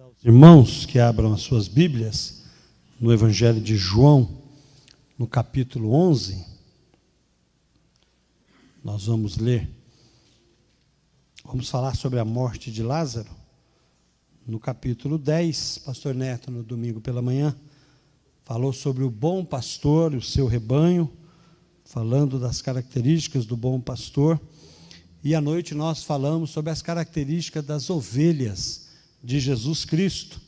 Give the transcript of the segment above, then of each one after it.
Aos irmãos que abram as suas Bíblias no Evangelho de João, no capítulo 11, nós vamos ler, vamos falar sobre a morte de Lázaro. No capítulo 10, pastor Neto, no domingo pela manhã, falou sobre o bom pastor e o seu rebanho, falando das características do bom pastor. E à noite nós falamos sobre as características das ovelhas de Jesus Cristo,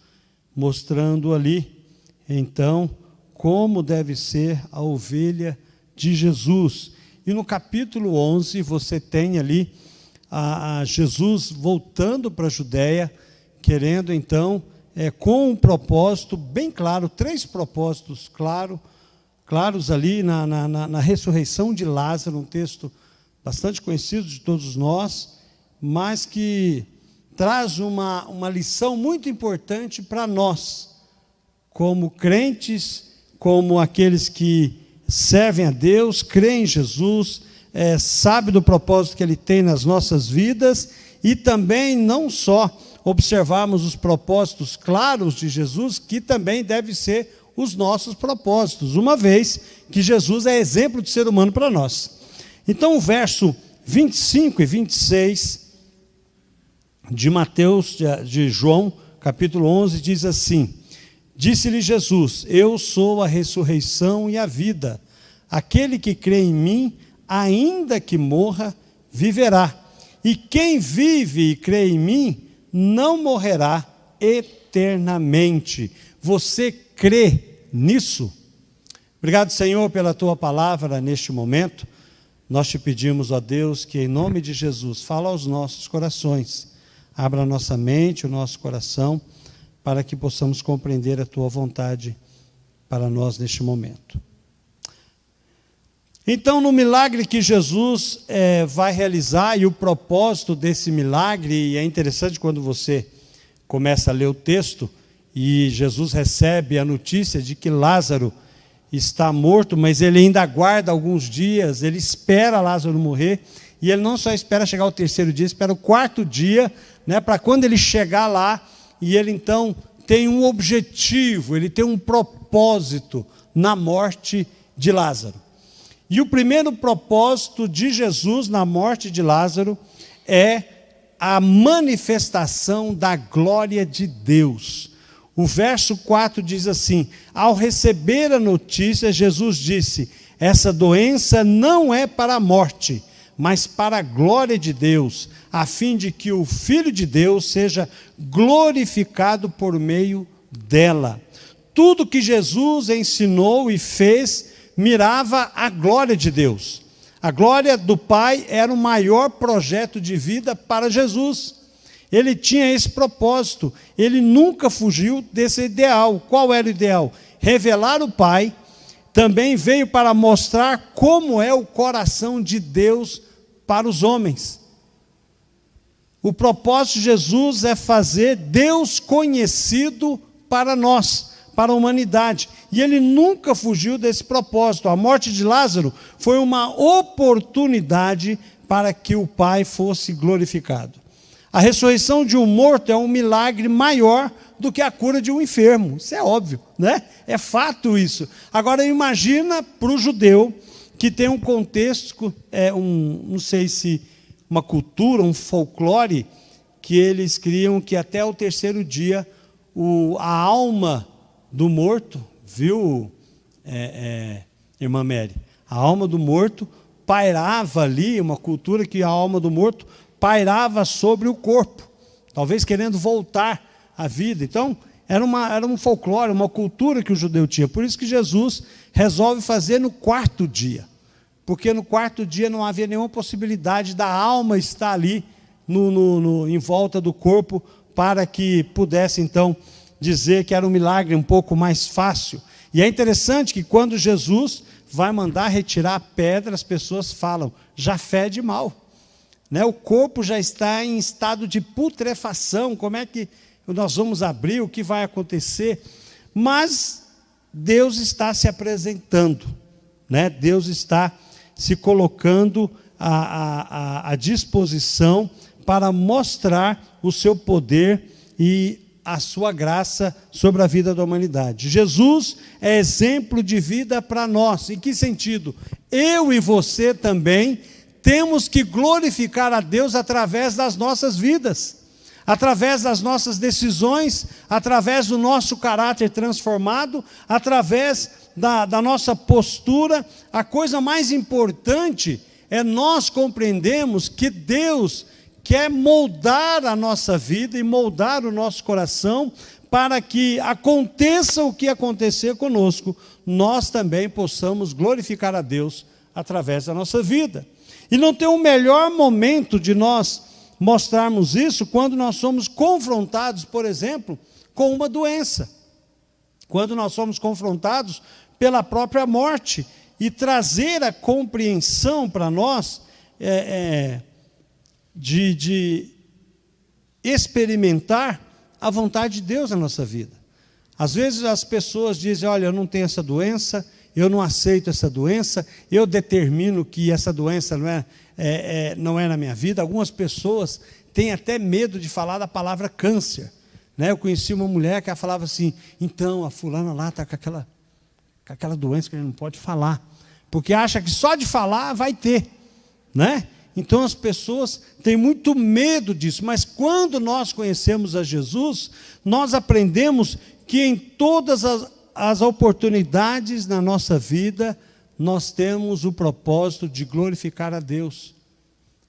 mostrando ali, então, como deve ser a ovelha de Jesus. E no capítulo 11, você tem ali a Jesus voltando para a Judéia, querendo, então, com um propósito bem claro, 3 propósitos claros ali na ressurreição de Lázaro, um texto bastante conhecido de todos nós, mas que traz uma lição muito importante para nós, como crentes, como aqueles que servem a Deus, creem em Jesus, sabem do propósito que Ele tem nas nossas vidas, e também não só observarmos os propósitos claros de Jesus, que também devem ser os nossos propósitos, uma vez que Jesus é exemplo de ser humano para nós. Então, o verso 25 e 26 de João, capítulo 11, diz assim: Disse-lhe Jesus: Eu sou a ressurreição e a vida. Aquele que crê em mim, ainda que morra, viverá. E quem vive e crê em mim, não morrerá eternamente. Você crê nisso? Obrigado, Senhor, pela Tua palavra neste momento. Nós te pedimos, ó Deus, que em nome de Jesus, fala aos nossos corações. Abra a nossa mente, o nosso coração, para que possamos compreender a Tua vontade para nós neste momento. Então, no milagre que Jesus vai realizar, e o propósito desse milagre, e é interessante quando você começa a ler o texto, e Jesus recebe a notícia de que Lázaro está morto, mas ele ainda aguarda alguns dias, ele espera Lázaro morrer, e ele não só espera chegar ao 3º dia, espera o 4º dia, para quando ele chegar lá, e ele então tem um objetivo, ele tem um propósito na morte de Lázaro. E o primeiro propósito de Jesus na morte de Lázaro é a manifestação da glória de Deus. O verso 4 diz assim: Ao receber a notícia, Jesus disse: Essa doença não é para a morte, mas para a glória de Deus, a fim de que o Filho de Deus seja glorificado por meio dela. Tudo que Jesus ensinou e fez mirava a glória de Deus. A glória do Pai era o maior projeto de vida para Jesus. Ele tinha esse propósito, ele nunca fugiu desse ideal. Qual era o ideal? Revelar o Pai. Também veio para mostrar como é o coração de Deus para os homens. O propósito de Jesus é fazer Deus conhecido para nós, para a humanidade. E ele nunca fugiu desse propósito. A morte de Lázaro foi uma oportunidade para que o Pai fosse glorificado. A ressurreição de um morto é um milagre maior do que a cura de um enfermo. Isso é óbvio, né? É fato isso. Agora imagina para o judeu que tem um contexto, não sei se uma cultura, um folclore, que eles criam que até o 3º dia a alma do morto, viu, irmã Mary? A alma do morto pairava ali, uma cultura que a alma do morto pairava sobre o corpo, talvez querendo voltar à vida. Então, era um folclore, uma cultura que o judeu tinha. Por isso que Jesus resolve fazer no 4º dia, porque no 4º dia não havia nenhuma possibilidade da alma estar ali em volta do corpo, para que pudesse, então, dizer que era um milagre um pouco mais fácil. E é interessante que quando Jesus vai mandar retirar a pedra, as pessoas falam: já fede mal. O corpo já está em estado de putrefação, como é que nós vamos abrir, o que vai acontecer? Mas Deus está se apresentando, Deus está se colocando à disposição para mostrar o seu poder e a sua graça sobre a vida da humanidade. Jesus é exemplo de vida para nós. Em que sentido? Eu e você também temos que glorificar a Deus através das nossas vidas, através das nossas decisões, através do nosso caráter transformado, através da nossa postura. A coisa mais importante é nós compreendermos que Deus quer moldar a nossa vida e moldar o nosso coração para que aconteça o que acontecer conosco, nós também possamos glorificar a Deus através da nossa vida. E não tem um melhor momento de nós mostrarmos isso quando nós somos confrontados, por exemplo, com uma doença. Quando nós somos confrontados pela própria morte e trazer a compreensão para nós de experimentar a vontade de Deus na nossa vida. Às vezes as pessoas dizem, olha, eu não tenho essa doença, eu não aceito essa doença, eu determino que essa doença não é na minha vida. Algumas pessoas têm até medo de falar da palavra câncer. Eu conheci uma mulher que ela falava assim, então a fulana lá está com aquela doença que a gente não pode falar, porque acha que só de falar vai ter, Então as pessoas têm muito medo disso, mas quando nós conhecemos a Jesus, nós aprendemos que em todas as oportunidades na nossa vida, nós temos o propósito de glorificar a Deus.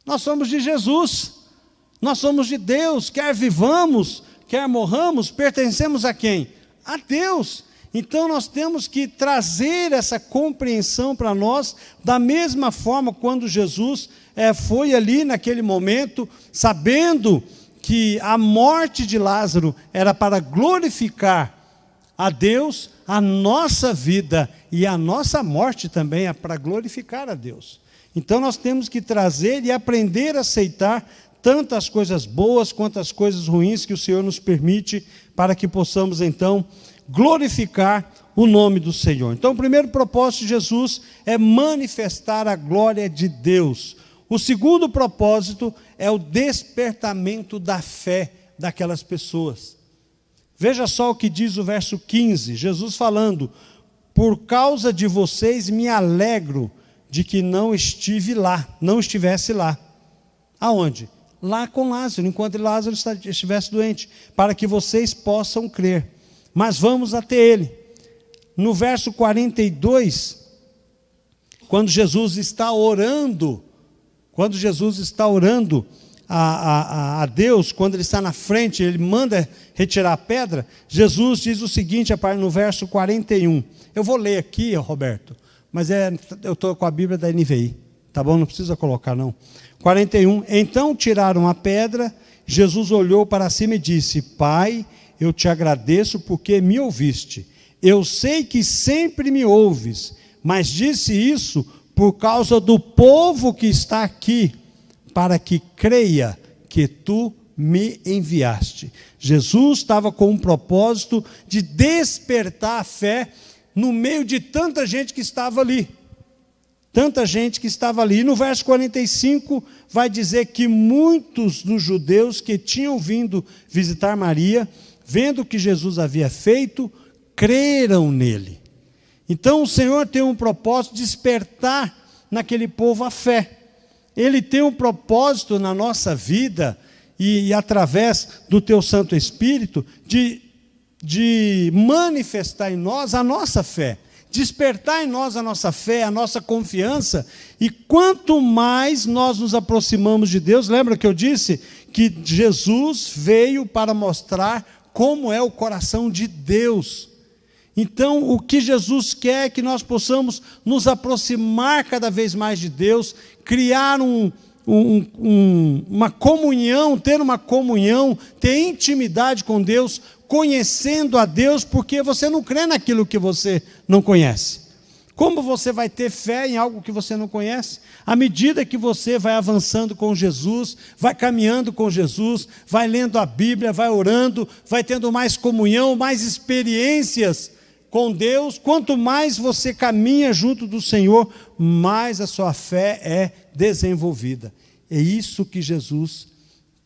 Nós somos de Jesus, nós somos de Deus, quer vivamos, quer morramos, pertencemos a quem? A Deus. Então nós temos que trazer essa compreensão para nós, da mesma forma quando Jesus foi ali naquele momento, sabendo que a morte de Lázaro era para glorificar a Deus, a nossa vida e a nossa morte também é para glorificar a Deus. Então nós temos que trazer e aprender a aceitar tanto as coisas boas quanto as coisas ruins que o Senhor nos permite, para que possamos então glorificar o nome do Senhor. Então o primeiro propósito de Jesus é manifestar a glória de Deus. O segundo propósito é o despertamento da fé daquelas pessoas. Veja só o que diz o verso 15, Jesus falando, por causa de vocês me alegro de que não estivesse lá. Aonde? Lá com Lázaro, enquanto Lázaro estivesse doente, para que vocês possam crer. Mas vamos até ele. No verso 42, quando Jesus está orando a Deus, quando ele está na frente, ele manda retirar a pedra, Jesus diz o seguinte, no verso 41. Eu vou ler aqui, Roberto, mas eu estou com a Bíblia da NVI, tá bom? Não precisa colocar não. 41, então tiraram a pedra, Jesus olhou para cima e disse, Pai, eu te agradeço porque me ouviste. Eu sei que sempre me ouves, mas disse isso por causa do povo que está aqui, para que creia que tu me enviaste. Jesus estava com um propósito de despertar a fé no meio de tanta gente que estava ali. Tanta gente que estava ali. E no verso 45 vai dizer que muitos dos judeus que tinham vindo visitar Maria, vendo o que Jesus havia feito, creram nele. Então o Senhor tem um propósito de despertar naquele povo a fé. Ele tem um propósito na nossa vida e através do teu Santo Espírito de manifestar em nós a nossa fé, despertar em nós a nossa fé, a nossa confiança. E quanto mais nós nos aproximamos de Deus, lembra que eu disse que Jesus veio para mostrar como é o coração de Deus. Então, o que Jesus quer é que nós possamos nos aproximar cada vez mais de Deus, criar uma comunhão, ter intimidade com Deus, conhecendo a Deus, porque você não crê naquilo que você não conhece. Como você vai ter fé em algo que você não conhece? À medida que você vai avançando com Jesus, vai caminhando com Jesus, vai lendo a Bíblia, vai orando, vai tendo mais comunhão, mais experiências com Deus, quanto mais você caminha junto do Senhor, mais a sua fé é desenvolvida. É isso que Jesus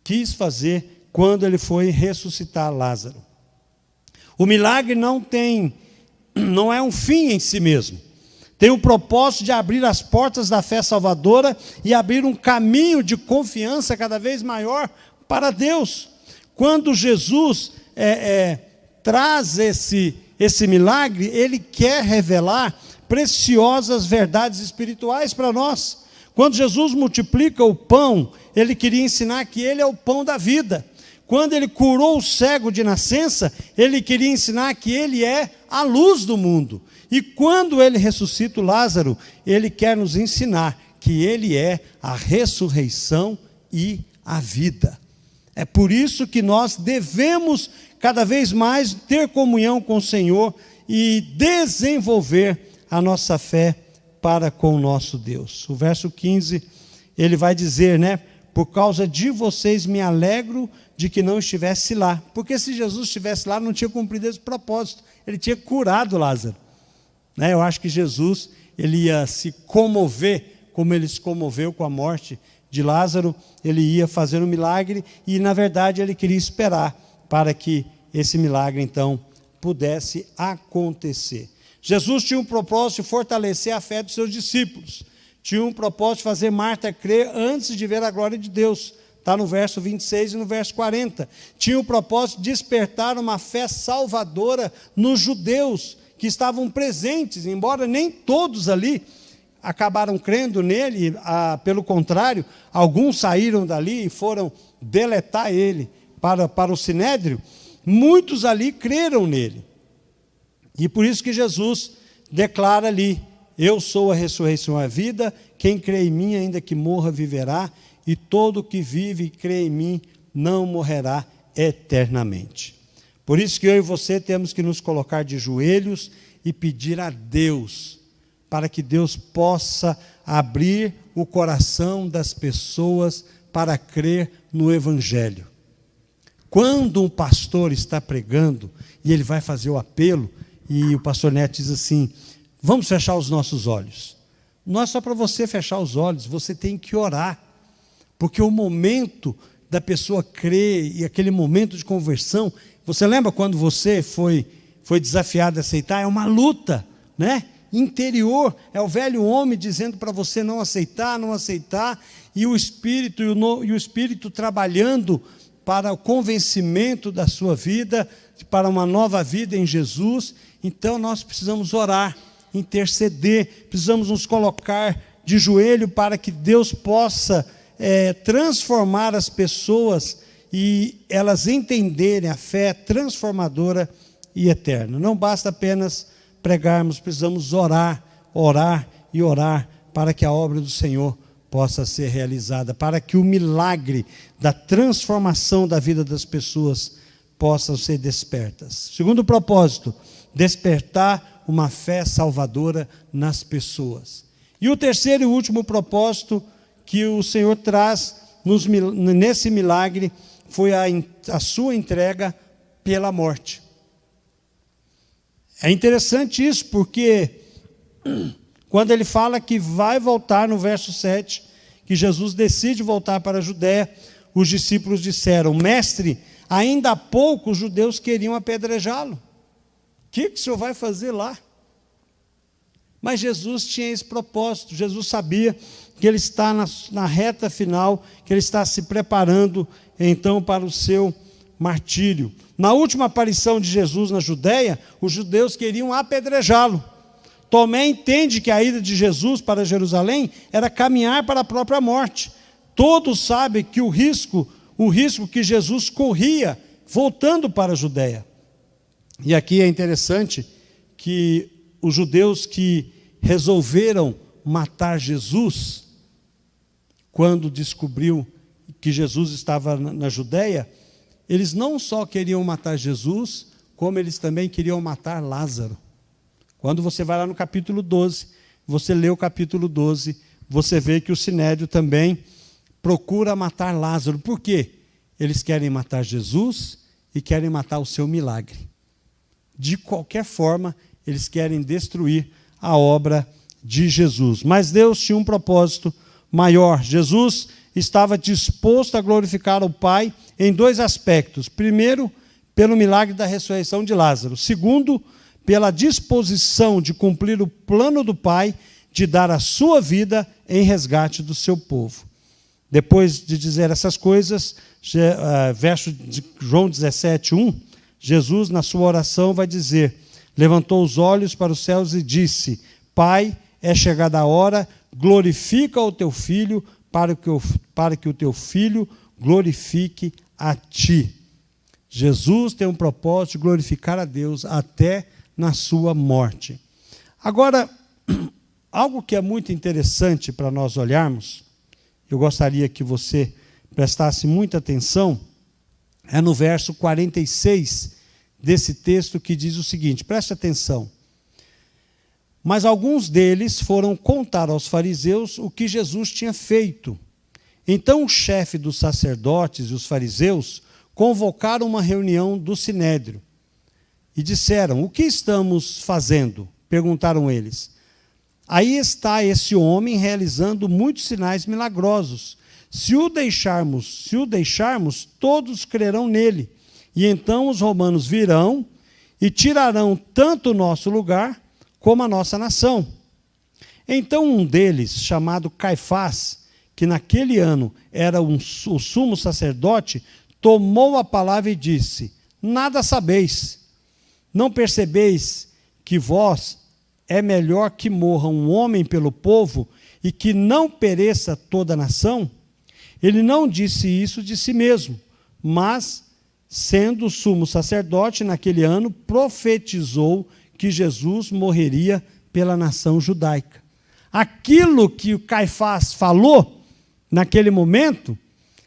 quis fazer quando ele foi ressuscitar Lázaro. O milagre não é um fim em si mesmo. Tem o propósito de abrir as portas da fé salvadora e abrir um caminho de confiança cada vez maior para Deus. Quando Jesus traz esse milagre, ele quer revelar preciosas verdades espirituais para nós. Quando Jesus multiplica o pão, ele queria ensinar que ele é o pão da vida. Quando ele curou o cego de nascença, ele queria ensinar que ele é a luz do mundo. E quando ele ressuscita o Lázaro, ele quer nos ensinar que ele é a ressurreição e a vida. É por isso que nós devemos cada vez mais ter comunhão com o Senhor e desenvolver a nossa fé para com o nosso Deus. O verso 15, ele vai dizer, por causa de vocês me alegro de que não estivesse lá. Porque se Jesus estivesse lá, não tinha cumprido esse propósito. Ele tinha curado Lázaro. Eu acho que Jesus ele ia se comover, como ele se comoveu com a morte de Lázaro. Ele ia fazer um milagre e, na verdade, ele queria esperar para que esse milagre, então, pudesse acontecer. Jesus tinha um propósito de fortalecer a fé dos seus discípulos. Tinha um propósito de fazer Marta crer antes de ver a glória de Deus. Está no verso 26 e no verso 40. Tinha o propósito de despertar uma fé salvadora nos judeus que estavam presentes, embora nem todos ali acabaram crendo nele, pelo contrário, alguns saíram dali e foram deletar ele para o Sinédrio. Muitos ali creram nele. E por isso que Jesus declara ali: eu sou a ressurreição e a vida, quem crê em mim, ainda que morra, viverá, e todo que vive e crê em mim não morrerá eternamente. Por isso que eu e você temos que nos colocar de joelhos e pedir a Deus, para que Deus possa abrir o coração das pessoas para crer no Evangelho. Quando um pastor está pregando, e ele vai fazer o apelo, e o pastor Neto diz assim: vamos fechar os nossos olhos. Não é só para você fechar os olhos, você tem que orar, porque o momento da pessoa crer, e aquele momento de conversão, você lembra quando você foi desafiado a aceitar? É uma luta, interior, é o velho homem dizendo para você não aceitar, e o Espírito trabalhando para o convencimento da sua vida, para uma nova vida em Jesus. Então nós precisamos orar, interceder, precisamos nos colocar de joelho para que Deus possa transformar as pessoas e elas entenderem a fé transformadora e eterna. Não basta apenas pregarmos, precisamos orar para que a obra do Senhor possa ser realizada, para que o milagre da transformação da vida das pessoas possam ser despertas. Segundo propósito, despertar uma fé salvadora nas pessoas. E o terceiro e último propósito que o Senhor traz nesse milagre foi a sua entrega pela morte. É interessante isso, porque quando ele fala que vai voltar, no verso 7, que Jesus decide voltar para a Judéia, os discípulos disseram: mestre, ainda há pouco os judeus queriam apedrejá-lo. O que o senhor vai fazer lá? Mas Jesus tinha esse propósito. Jesus sabia que ele está na reta final, que ele está se preparando então para o seu martírio. Na última aparição de Jesus na Judéia, os judeus queriam apedrejá-lo. Tomé entende que a ida de Jesus para Jerusalém era caminhar para a própria morte. Todos sabem que o risco que Jesus corria voltando para a Judéia. E aqui é interessante que os judeus que resolveram matar Jesus, quando descobriu que Jesus estava na Judéia, eles não só queriam matar Jesus, como eles também queriam matar Lázaro. Quando você vai lá no capítulo 12, você lê o capítulo 12, você vê que o Sinédrio também procura matar Lázaro. Por quê? Eles querem matar Jesus e querem matar o seu milagre. De qualquer forma, eles querem destruir a obra de Jesus. Mas Deus tinha um propósito maior. Jesus estava disposto a glorificar o Pai em dois aspectos. Primeiro, pelo milagre da ressurreição de Lázaro. Segundo, pela disposição de cumprir o plano do Pai de dar a sua vida em resgate do seu povo. Depois de dizer essas coisas, verso de João 17:1, Jesus, na sua oração, vai dizer: levantou os olhos para os céus e disse: Pai, é chegada a hora, glorifica o teu Filho, para que o teu Filho glorifique a ti. Jesus tem um propósito de glorificar a Deus até na sua morte. Agora, algo que é muito interessante para nós olharmos, eu gostaria que você prestasse muita atenção, é no verso 46 desse texto, que diz o seguinte, preste atenção. Mas alguns deles foram contar aos fariseus o que Jesus tinha feito. Então o chefe dos sacerdotes e os fariseus convocaram uma reunião do sinédrio e disseram: o que estamos fazendo? Perguntaram eles. Aí está esse homem realizando muitos sinais milagrosos. Se o deixarmos, todos crerão nele. E então os romanos virão e tirarão tanto o nosso lugar como a nossa nação. Então um deles, chamado Caifás, que naquele ano era o sumo sacerdote, tomou a palavra e disse: nada sabeis, não percebeis que vós é melhor que morra um homem pelo povo e que não pereça toda a nação? Ele não disse isso de si mesmo, mas, sendo sumo sacerdote naquele ano, profetizou que Jesus morreria pela nação judaica. Aquilo que o Caifás falou naquele momento,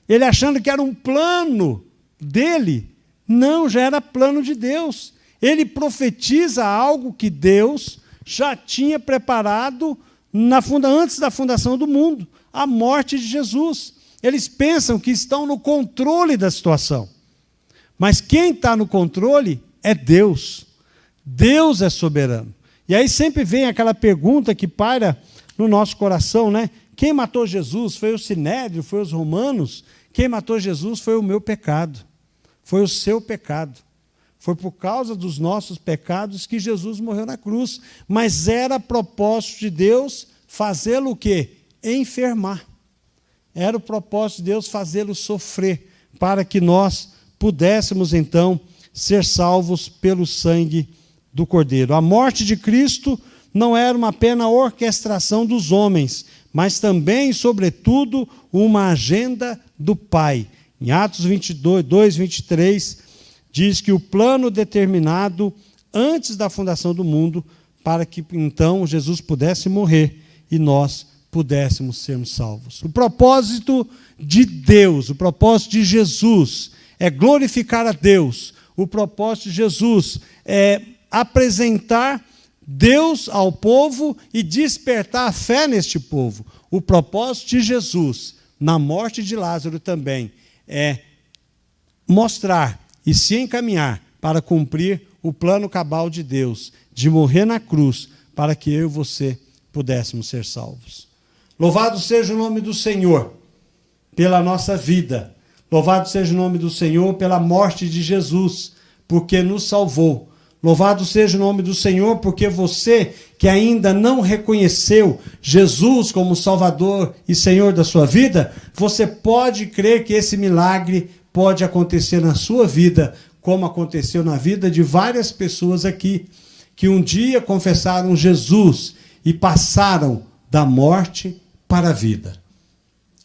ele achando que era um plano dele, não, já era plano de Deus. Ele profetiza algo que Deus já tinha preparado antes da fundação do mundo, a morte de Jesus. Eles pensam que estão no controle da situação. Mas quem está no controle é Deus. Deus é soberano. E aí sempre vem aquela pergunta que paira no nosso coração, né? Quem matou Jesus? Foi o sinédrio? Foi os romanos? Quem matou Jesus foi o meu pecado. Foi o seu pecado. Foi por causa dos nossos pecados que Jesus morreu na cruz. Mas era propósito de Deus fazê-lo o quê? Enfermar. Era o propósito de Deus fazê-lo sofrer, para que nós pudéssemos, então, ser salvos pelo sangue do Cordeiro. A morte de Cristo não era uma apenas orquestração dos homens, mas também, sobretudo, uma agenda do Pai. Em Atos 22, 23, diz que o plano determinado antes da fundação do mundo, para que, então, Jesus pudesse morrer e nós pudéssemos sermos salvos. O propósito de Deus, o propósito de Jesus é glorificar a Deus. O propósito de Jesus é apresentar Deus ao povo e despertar a fé neste povo. O propósito de Jesus, na morte de Lázaro também, é mostrar e se encaminhar para cumprir o plano cabal de Deus, de morrer na cruz, para que eu e você pudéssemos ser salvos. Louvado seja o nome do Senhor pela nossa vida. Louvado seja o nome do Senhor pela morte de Jesus, porque nos salvou. Louvado seja o nome do Senhor, porque você que ainda não reconheceu Jesus como Salvador e Senhor da sua vida, você pode crer que esse milagre pode acontecer na sua vida, como aconteceu na vida de várias pessoas aqui, que um dia confessaram Jesus e passaram da morte para a vida.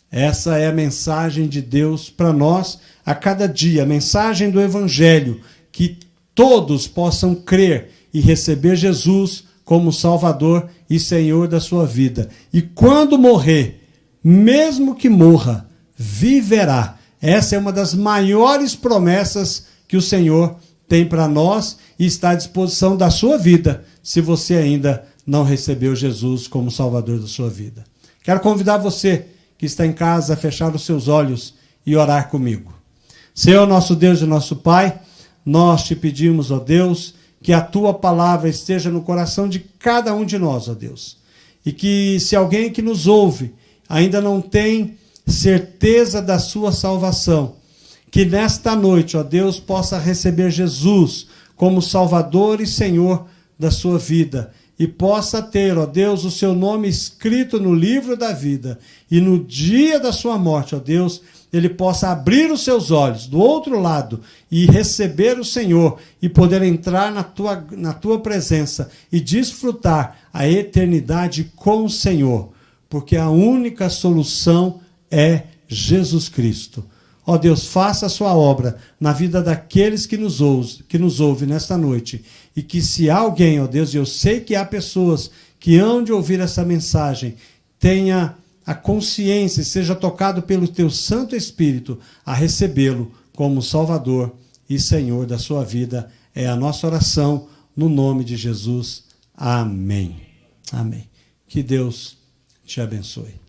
Essa é a mensagem de Deus para nós a cada dia, a mensagem do Evangelho, que todos possam crer e receber Jesus como Salvador e Senhor da sua vida. E quando morrer, mesmo que morra, viverá. Essa é uma das maiores promessas que o Senhor tem para nós e está à disposição da sua vida, se você ainda não recebeu Jesus como Salvador da sua vida. Quero convidar você que está em casa a fechar os seus olhos e orar comigo. Senhor, nosso Deus e nosso Pai, nós te pedimos, ó Deus, que a tua palavra esteja no coração de cada um de nós, ó Deus. E que se alguém que nos ouve ainda não tem certeza da sua salvação, que nesta noite, ó Deus, possa receber Jesus como Salvador e Senhor da sua vida, e possa ter, ó Deus, o seu nome escrito no livro da vida, e no dia da sua morte, ó Deus, ele possa abrir os seus olhos do outro lado e receber o Senhor e poder entrar na tua presença e desfrutar a eternidade com o Senhor, porque a única solução é Jesus Cristo. Ó Deus, faça a sua obra na vida daqueles que nos ouvem nesta noite. E que se há alguém, ó Deus, e eu sei que há pessoas que hão de ouvir essa mensagem, tenha a consciência, seja tocado pelo teu Santo Espírito a recebê-lo como Salvador e Senhor da sua vida. É a nossa oração no nome de Jesus. Amém. Amém. Que Deus te abençoe.